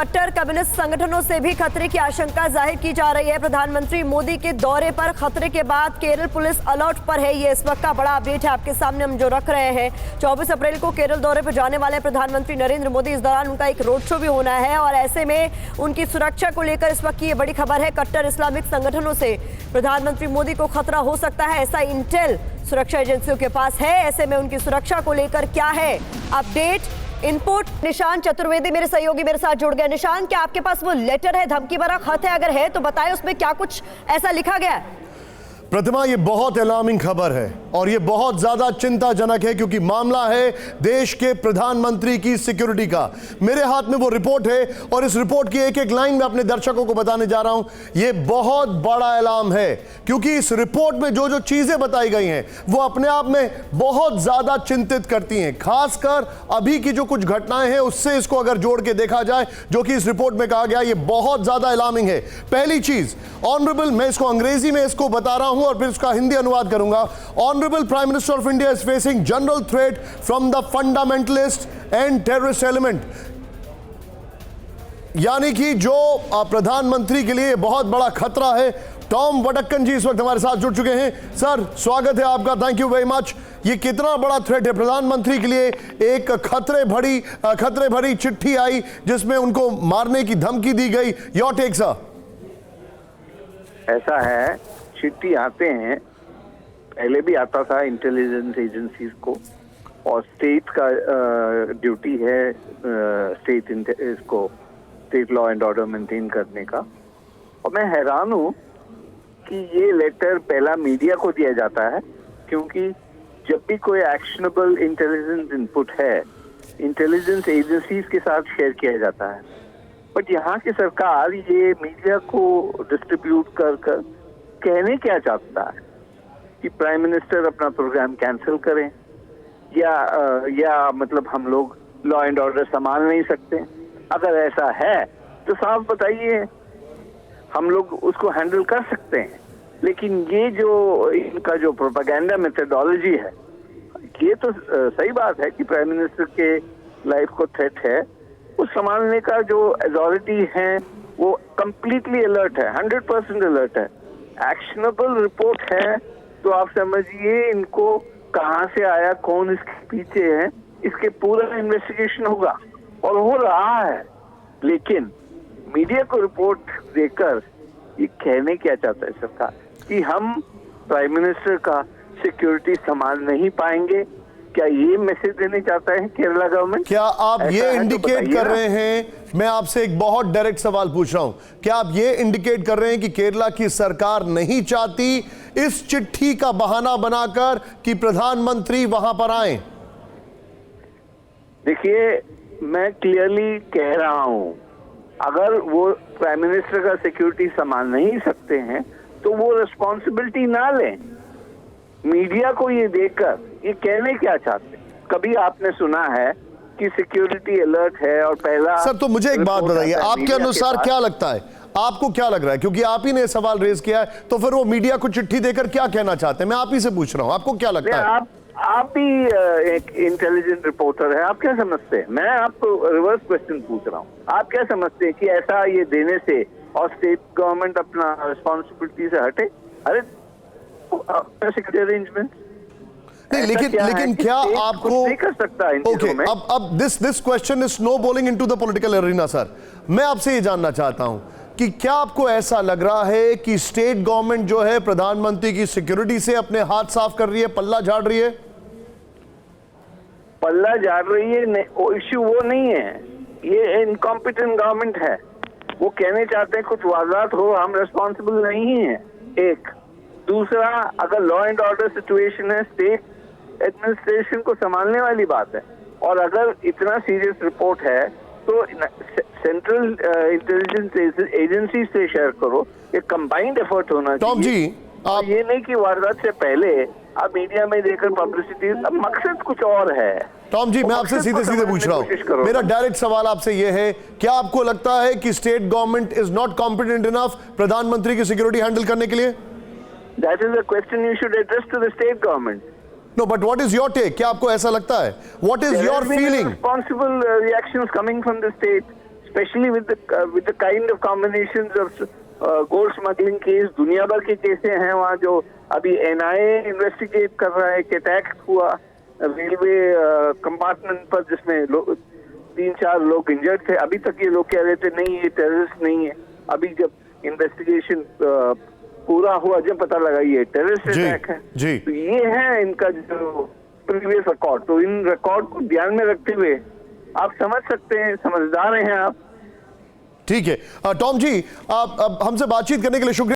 कट्टर कम्युनिस्ट संगठनों से भी खतरे की आशंका जाहिर की जा रही है। प्रधानमंत्री मोदी के दौरे पर खतरे के बाद केरल पुलिस अलर्ट पर है। ये इस वक्त का बड़ा अपडेट है आपके सामने हम जो रख रहे हैं। 24 अप्रैल को केरल दौरे पर जाने वाले प्रधानमंत्री नरेंद्र मोदी, इस दौरान उनका एक रोड शो भी होना है और ऐसे में उनकी सुरक्षा को लेकर इस वक्त की ये बड़ी खबर है। कट्टर इस्लामिक संगठनों से प्रधानमंत्री मोदी को खतरा हो सकता है, ऐसा इंटेल सुरक्षा एजेंसियों के पास है। ऐसे में उनकी सुरक्षा को लेकर क्या है अपडेट, इनपुट। निशान चतुर्वेदी मेरे सहयोगी मेरे साथ जुड़ गए। निशान, क्या आपके पास वो लेटर है, धमकी भरा खत है? अगर है तो बताएं उसमें क्या कुछ ऐसा लिखा गया है? प्रतिमा, ये बहुत अलार्मिंग खबर है और ये बहुत ज्यादा चिंताजनक है क्योंकि मामला है देश के प्रधानमंत्री की सिक्योरिटी का। मेरे हाथ में वो रिपोर्ट है और इस रिपोर्ट की एक एक लाइन में अपने दर्शकों को बताने जा रहा हूं। ये बहुत बड़ा अलार्म है क्योंकि इस रिपोर्ट में जो जो चीजें बताई गई हैं वो अपने आप में बहुत ज्यादा चिंतित करती हैं। खासकर अभी की जो कुछ घटनाएं हैं उससे इसको अगर जोड़ के देखा जाए जो कि इस रिपोर्ट में कहा गया, ये बहुत ज्यादा अलार्मिंग है। पहली चीज, ऑनरेबल, मैं इसको अंग्रेजी में इसको बता रहा हूं और फिर इसका हिंदी अनुवाद करूंगा। Honourable prime minister of India is facing general threat from the fundamentalist and terrorist element. यानी कि जो प्रधानमंत्री के लिए बहुत बड़ा खतरा है। टॉम वडक्कन जी इस वक्त हमारे साथ जुड़ चुके हैं। सर, स्वागत है आपका, थैंक यू वेरी मच। ये कितना बड़ा थ्रेट है प्रधानमंत्री के लिए? एक खतरे भरी चिट्ठी आई जिसमें उनको मारने की धमकी दी गई। Your take sir. ऐसा है, चिट्ठी आते हैं, पहले भी आता था इंटेलिजेंस एजेंसीज को, और स्टेट का ड्यूटी है state law and order maintain करने का। और मैं हैरान हूं कि ये लेटर पहला मीडिया को दिया जाता है, क्योंकि जब भी कोई एक्शनेबल इंटेलिजेंस इनपुट है इंटेलिजेंस एजेंसीज के साथ शेयर किया जाता है। बट यहाँ की सरकार ये मीडिया को डिस्ट्रीब्यूट कर कहने क्या चाहता है कि प्राइम मिनिस्टर अपना प्रोग्राम कैंसिल करें या मतलब हम लोग लॉ एंड ऑर्डर संभाल नहीं सकते? अगर ऐसा है तो साफ बताइए, हम लोग उसको हैंडल कर सकते हैं। लेकिन ये जो इनका जो प्रोपेगेंडा मेथोडोलॉजी है, ये तो सही बात है कि प्राइम मिनिस्टर के लाइफ को थ्रेट है, उस संभालने का जो अथॉरिटी है वो कंप्लीटली अलर्ट है, 100% अलर्ट है। एक्शनेबल रिपोर्ट है तो आप समझिए इनको कहां से आया, कौन इसके पीछे है, इसके पूरा इन्वेस्टिगेशन होगा और हो रहा है। लेकिन मीडिया को रिपोर्ट देकर ये कहने क्या चाहता है सरकार कि हम प्राइम मिनिस्टर का सिक्योरिटी संभाल नहीं पाएंगे? क्या ये मैसेज देने चाहता है केरला गवर्नमेंट? क्या आप ये इंडिकेट कर रहे हैं, मैं आपसे एक बहुत डायरेक्ट सवाल पूछ रहा हूं, क्या आप ये इंडिकेट कर रहे हैं कि केरला की सरकार नहीं चाहती इस चिट्ठी का बहाना बनाकर कि प्रधानमंत्री वहां पर आए? देखिए, मैं क्लियरली कह रहा हूं, अगर वो प्राइम मिनिस्टर का सिक्योरिटी संभाल नहीं सकते हैं तो वो रिस्पॉन्सिबिलिटी ना लें। मीडिया को ये देखकर ये कहने क्या चाहते हैं? कभी आपने सुना है कि सिक्योरिटी अलर्ट है और पहला? सर, तो मुझे एक बात बताइए, आपके अनुसार क्या लगता है, आपको क्या लग रहा है? क्योंकि आप ही ने सवाल रेज किया है, तो फिर वो मीडिया को चिट्ठी देकर क्या कहना चाहते हैं? मैं आप ही से पूछ रहा हूं, आपको क्या लगता है? आप भी एक इंटेलिजेंट रिपोर्टर है, आप क्या समझते हैं? मैं आपको रिवर्स क्वेश्चन पूछ रहा हूँ, आप क्या समझते हैं कि ऐसा ये देने से और स्टेट गवर्नमेंट अपना रिस्पॉन्सिबिलिटी से हटे? अरे अरेंजमेंट नहीं, लेकिन क्या आपको नहीं कर सकता? ओके, अब this question is snow bowling into the political arena. Sir, मैं आपसे ये जानना चाहता हूं कि क्या आपको ऐसा लग रहा है कि स्टेट गवर्नमेंट जो है प्रधानमंत्री की सिक्योरिटी से अपने हाथ साफ कर रही है, पल्ला झाड़ रही है? पल्ला झाड़ रही है, इश्यू वो नहीं है, ये इनकॉम्पिटेंट गवर्नमेंट है। वो कहने चाहते हैं कुछ वारदात हो, हम रिस्पॉन्सिबल नहीं है। एक दूसरा, अगर लॉ एंड ऑर्डर सिचुएशन है, स्टेट एडमिनिस्ट्रेशन को संभालने वाली बात है। और अगर इतना सीरियस रिपोर्ट है तो सेंट्रल इंटेलिजेंस एजेंसी से शेयर करो, एक कंबाइंड एफर्ट होना चाहिए। टॉम जी, आप ये नहीं कि वारदात से पहले आप मीडिया में देकर पब्लिसिटी, अब मकसद कुछ और है। टॉम जी, मैं आपसे सीधे सीधे पूछ रहा हूँ, मेरा डायरेक्ट सवाल आपसे ये है, क्या आपको लगता है कि state government is not competent enough प्रधानमंत्री की सिक्योरिटी हैंडल करने के लिए? That is a question you should address to the state government. No, but what is your take? क्या आपको ऐसा लगता है? What is your feeling? Responsible reactions coming from the state. especially with the kind of combinations of gold smuggling case, दुनिया भर के केसें हैं वहाँ जो अभी NIA इन्वेस्टिगेट कर रहा है कि अटैक हुआ रेलवे कंपार्टमेंट पर जिसमें 3-4 लोग इंजर्ड थे। अभी तक ये लोग कह रहे थे नहीं ये टेररिस्ट नहीं है। अभी जब इन्वेस्टिगेशन पूरा हुआ जब पता लगा ये टेररिस्ट अटैक है। जी। तो ये है इनका जो प्रीवियस रिकॉर्ड। तो इन रिकॉर्ड को ध्यान में रखते हुए आप समझ सकते हैं, समझदार हैं आप। ठीक है टॉम जी, आप हमसे बातचीत करने के लिए शुक्रिया।